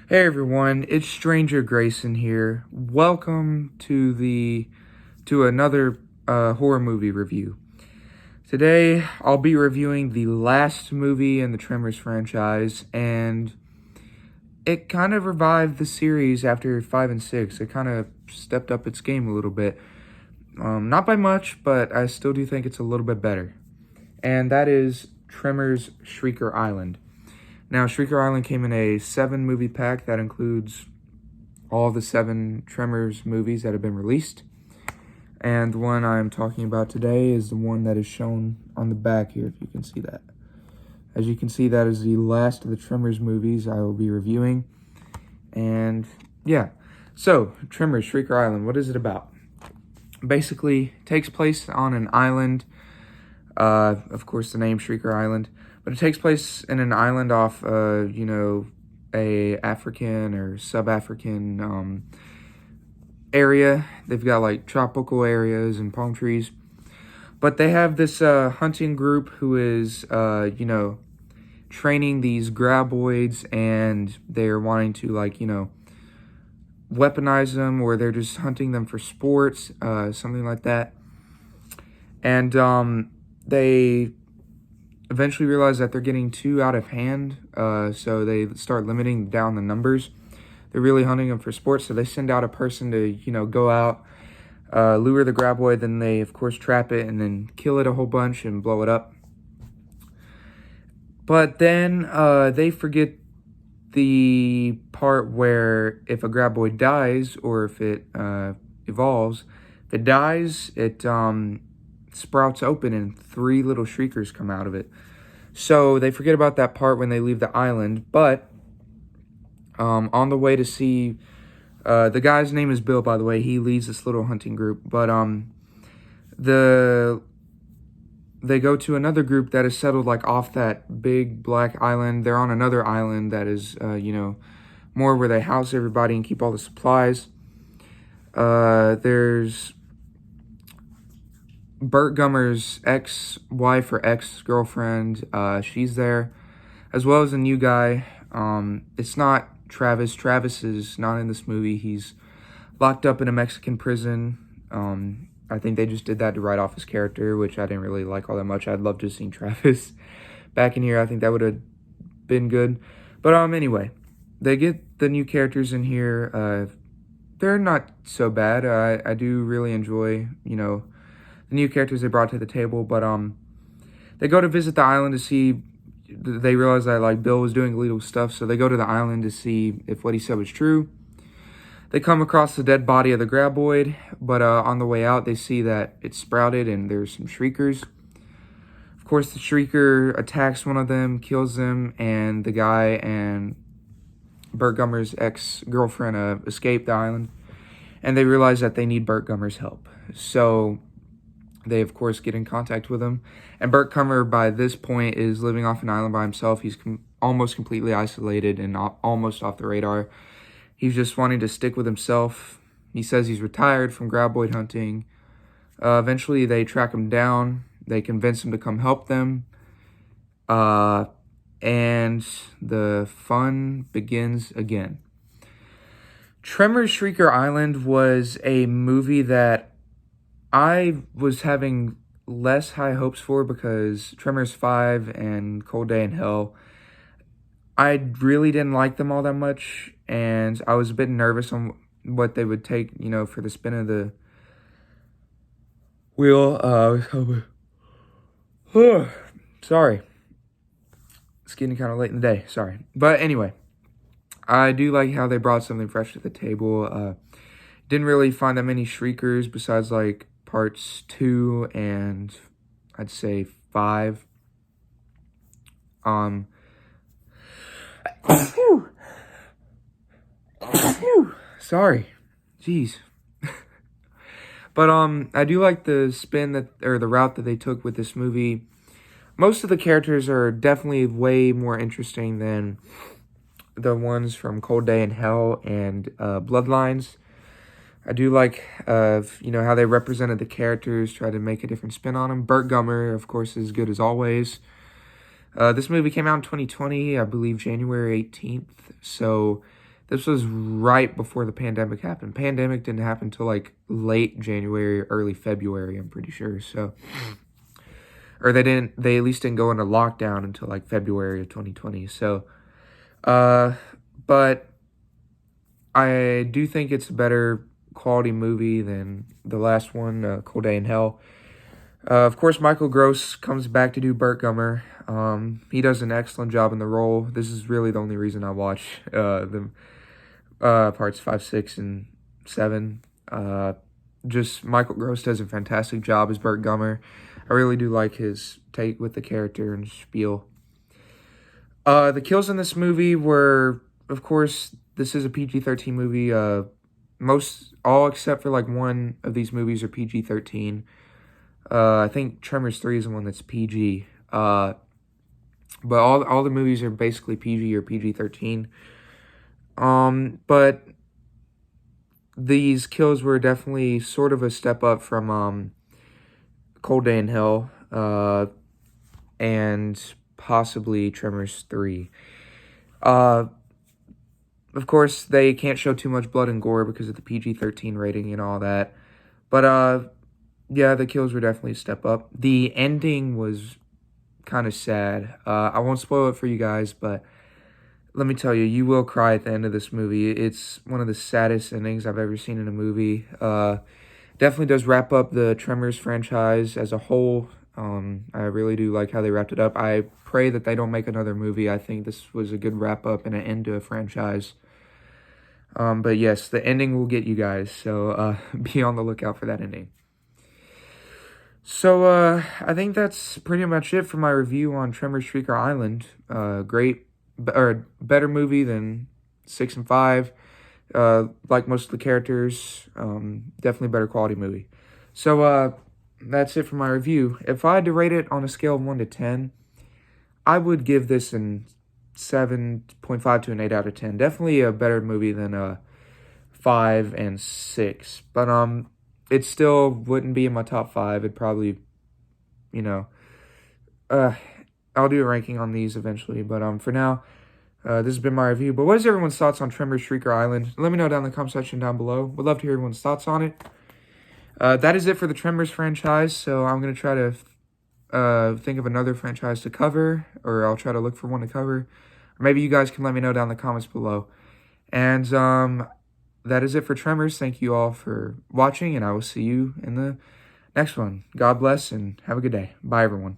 Hey everyone, it's Stranger Grayson here. Welcome to another horror movie review. Today I'll be reviewing the last movie in the Tremors franchise, and it kind of revived the series after 5 and 6. It kind of stepped up its game a little bit. Not by much, but I still do think it's a little bit better. And that is Tremors Shrieker Island. Now, Shrieker Island came in a 7-movie pack that includes all the 7 Tremors movies that have been released. And the one I'm talking about today is the one that is shown on the back here, if you can see that. As you can see, that is the last of the Tremors movies I will be reviewing. And yeah, so Tremors Shrieker Island, what is it about? Basically, it takes place on an island. Of course, the name Shrieker Island. But it takes place in an island off, a African or sub-African area. They've got like tropical areas and palm trees. But they have this hunting group who is, training these graboids, and they're wanting to, weaponize them, or they're just hunting them for sports, something like that. And they eventually realize that they're getting too out of hand, so they start limiting down the numbers. They're really hunting them for sports, so they send out a person to, go out, lure the graboid, then they, of course, trap it, and then kill it a whole bunch and blow it up. But then they forget the part where if a graboid dies, or if it evolves, if it dies, it sprouts open and 3 little shriekers come out of it. So they forget about that part when they leave the island, but on the way to see, the guy's name is Bill, by the way. He leads this little hunting group, but they go to another group that is settled like off that big black island. They're on another island that is, more where they house everybody and keep all the supplies. There's Burt Gummer's ex-wife or ex-girlfriend, she's there, as well as a new guy. It's not Travis. Travis is not in this movie. He's locked up in a Mexican prison. I think they just did that to write off his character, which I didn't really like all that much. I'd love to have seen Travis back in here. I think that would have been good. But anyway, they get the new characters in here. They're not so bad. I do really enjoy, the new characters they brought to the table, but they go to visit the island to see. They realize that Bill was doing illegal stuff, so they go to the island to see if what he said was true. They come across the dead body of the graboid, but on the way out they see that it's sprouted and there's some shriekers. Of course, the shrieker attacks one of them, kills them, and the guy and Burt Gummer's ex-girlfriend escape the island, and they realize that they need Burt Gummer's help. So they, of course, get in contact with him. And Burt Gummer, by this point, is living off an island by himself. He's almost completely isolated and almost off the radar. He's just wanting to stick with himself. He says he's retired from graboid hunting. Eventually, they track him down. They convince him to come help them. And the fun begins again. Tremors Shrieker Island was a movie that I was having less high hopes for, because Tremors 5 and Cold Day in Hell, I really didn't like them all that much, and I was a bit nervous on what they would take, for the spin of the wheel. Sorry. It's getting kind of late in the day, sorry. But anyway, I do like how they brought something fresh to the table. Didn't really find that many shriekers besides parts 2 and I'd say 5. Sorry. Jeez. But I do like the the route that they took with this movie. Most of the characters are definitely way more interesting than the ones from Cold Day in Hell and Bloodlines. I do like, how they represented the characters, tried to make a different spin on them. Burt Gummer, of course, is good as always. This movie came out in 2020, I believe January 18th. So This was right before the pandemic happened. Pandemic didn't happen until like late January, early February, I'm pretty sure. So, or they at least didn't go into lockdown until like February of 2020. So, but I do think it's a better quality movie than the last one, Cold Day in Hell. Of course, Michael Gross comes back to do Burt Gummer. He does an excellent job in the role. This is really the only reason I watch the parts 5, 6, and 7. Just Michael Gross does a fantastic job as Burt Gummer. I really do like his take with the character and spiel. The kills in this movie were, of course, this is a PG-13 movie. All except for like one of these movies are PG-13. I think Tremors 3 is the one that's PG. But all the movies are basically PG or PG-13. But these kills were definitely sort of a step up from Cold Day in Hell and possibly Tremors 3. Of course, they can't show too much blood and gore because of the PG-13 rating and all that. But yeah, the kills were definitely a step up. The ending was kind of sad. I won't spoil it for you guys, but let me tell you, you will cry at the end of this movie. It's one of the saddest endings I've ever seen in a movie. Definitely does wrap up the Tremors franchise as a whole. I really do like how they wrapped it up. I pray that they don't make another movie. I think this was a good wrap up and an end to a franchise. But yes, the ending will get you guys, so be on the lookout for that ending. So, I think that's pretty much it for my review on Tremors Shrieker Island. Better movie than 6 and 5. Like most of the characters, definitely better quality movie. So, that's it for my review. If I had to rate it on a scale of 1 to 10, I would give this an 7.5 to an 8 out of 10. Definitely a better movie than 5 and 6. But, it still wouldn't be in my top 5. It'd probably, I'll do a ranking on these eventually. But for now, this has been my review. But what is everyone's thoughts on Tremors Shrieker Island? Let me know down in the comment section down below. Would love to hear everyone's thoughts on it. That is it for the Tremors franchise. So I'm going to try to think of another franchise to cover. Or I'll try to look for one to cover. Or maybe you guys can let me know down in the comments below. And that is it for Tremors. Thank you all for watching, and I will see you in the next one. God bless, and have a good day. Bye, everyone.